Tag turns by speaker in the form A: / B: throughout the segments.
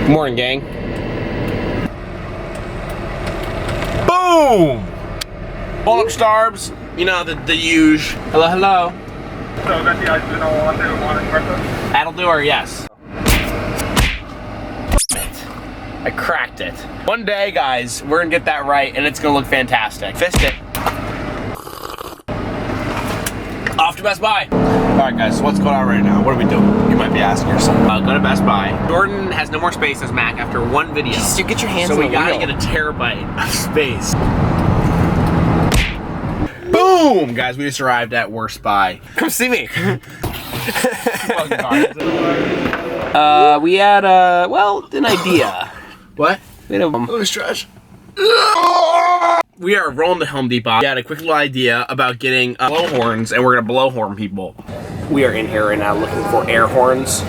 A: Good morning, gang. Boom! Pull up starbs. You know, the huge. Hello, hello.
B: So that's the ice one espresso?
A: That'll do her, yes. I cracked it. One day, guys, we're gonna get that right, and it's gonna look fantastic. Fist it. Off to Best Buy. All right, guys, so what's going on right now? What are we doing? You might be asking yourself. Go to Best Buy. Jordan has no more space as Mac after one video.
C: Just get your hands
A: on
C: on
A: the wheel. So we gotta get a terabyte of space. Boom! Guys, we just arrived at Worst Buy.
C: Come see me.
A: We had, well, an idea. What? We had a stretch. We are rolling to Home Depot. We had a quick little idea about getting blowhorns, and we're gonna blowhorn people. We are in here right now looking for air horns.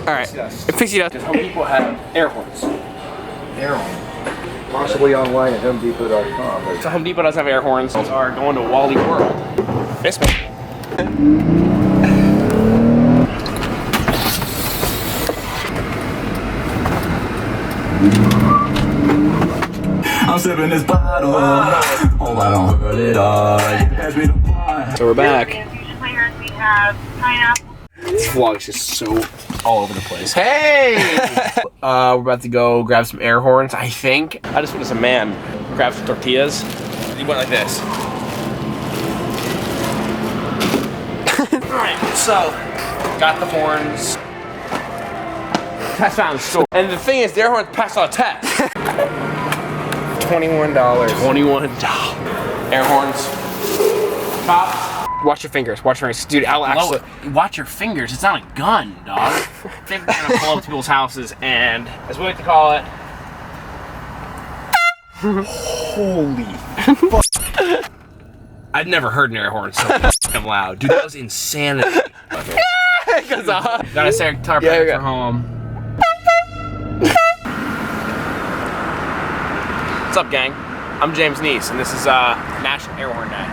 C: All right, fix it up.
A: Home Depot have air horns.
B: Air horn. Possibly online at HomeDepot.com.
A: So Home Depot does have air horns. Those are going to Wally World.
C: This one.
D: I'm sipping this bottle. Oh, I don't hurt it all.
A: So we're back.
E: We have pineapple.
A: This vlog is just so all over the place. Hey! We're about to go grab some air horns, I think. I just went as a man, grab some tortillas. You went like this. Alright, so, got the horns. That's not in the store. And the thing is, the air horns pass all the tests.
C: $21.
A: $21. Air horns. Tops.
C: Watch your fingers. Watch your fingers, dude. I'll actually
A: watch your fingers. It's not a gun, dog. I think we're gonna pull up to people's houses and, as we like to call it, holy fuck! I've never heard an air horn so fucking loud, dude. That was insanity. Okay. Gotta say, tell our parents we're home. What's up, gang? I'm James Neese, and this is National Air Horn Day.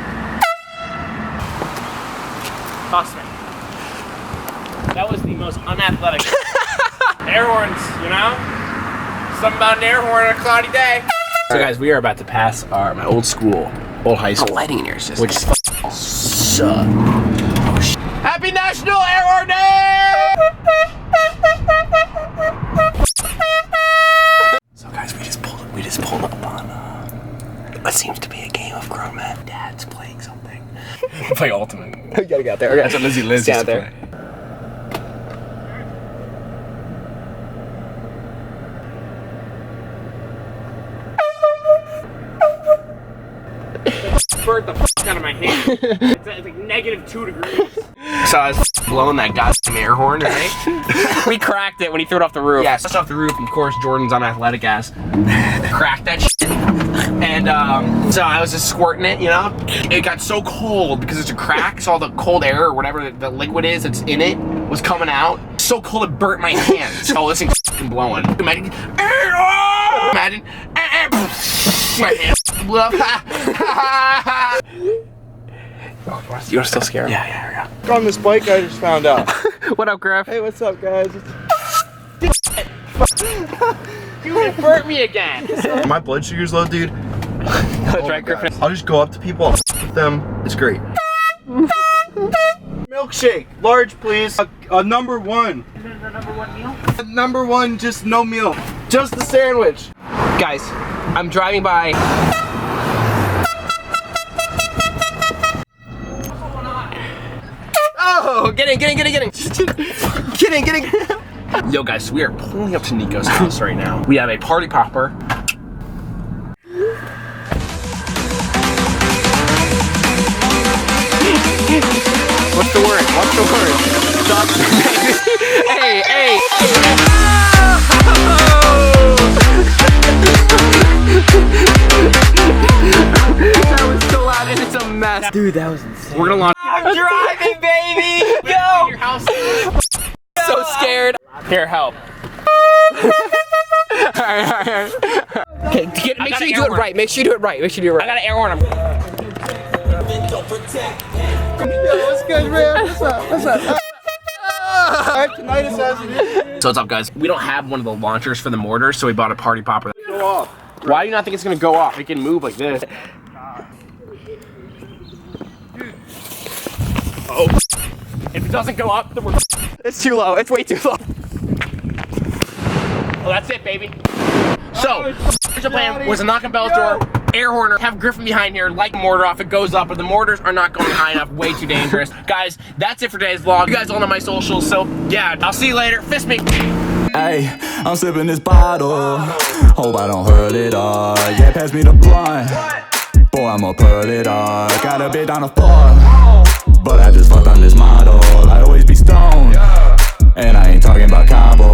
A: Toss me. That was the most unathletic. Air horns, you know? Something about an air horn on a cloudy day. So guys, we are about to pass my old school, old high school.
C: the lighting in here is just
A: Which fucking sucks. Oh, shit. Happy National Air Horn Day! So guys, we just pulled up on what seems to be a game of grown men. Dad's playing something. Play Ultimate.
C: You gotta get out there. Okay.
A: That's what Liz used to play. Burnt the fuck out of my hand. It's like -2 degrees. So I was blowing that goddamn air horn, right?
C: We cracked it when he threw it off the roof.
A: Yeah, it's off the roof. Of course, Jordan's unathletic ass cracked that shit. And so I was just squirting it, you know? It got so cold because it's a crack, so all the cold air or whatever the liquid is that's in it was coming out. So cold it burnt my hands. So this thing's fucking blowing. Imagine my hands blew up.
C: You're still scared?
A: Yeah.
B: On this bike I just found out.
C: What up, Griff?
B: Hey, what's up, guys?
A: You it burnt me again.
B: My blood sugar's low, dude.
C: That's right, Griffin.
B: I'll just go up to people, I'll with them. It's great. Milkshake, large, please. A number one.
E: Is it the number one meal?
B: Number one, just no milk. Just the sandwich.
C: Guys, I'm driving by. Oh, get in. Get in.
A: Yo guys, we are pulling up to Nico's house right now. We have a party popper.
C: What's the word? Stop. Hey. That was so loud and it's a mess. Dude, that was insane.
A: We're gonna launch.
C: I'm driving, baby! Go!
A: Your house.
C: So scared.
A: Here, help.
C: Alright. Okay, make sure you do it right. Make sure you do it right.
A: I got an air horn.
B: Yo, what's good, man? What's up? tinnitus as it is.
A: So what's up, guys? We don't have one of the launchers for the mortars, so we bought a party popper.
B: Go off.
A: Why do you not think it's gonna go off? It can move like this. Oh. If it doesn't go up, then we're...
C: It's too low. It's way too low.
A: Oh, that's it, baby. So, the plan was to knock on Bella's door, air horner, have Griffin behind here, light the mortar off, it goes up, but the mortars are not going high enough, way too dangerous. Guys, that's it for today's vlog. You guys all know my socials, so yeah, I'll see you later. Fist me.
D: Hey, I'm sipping this bottle. Hope I don't hurt it all. Yeah, pass me the blunt. Boy, I'ma put it all. Got a bit on the floor, but I just fucked on this model. I always be stoned, and I ain't talking about Cabo.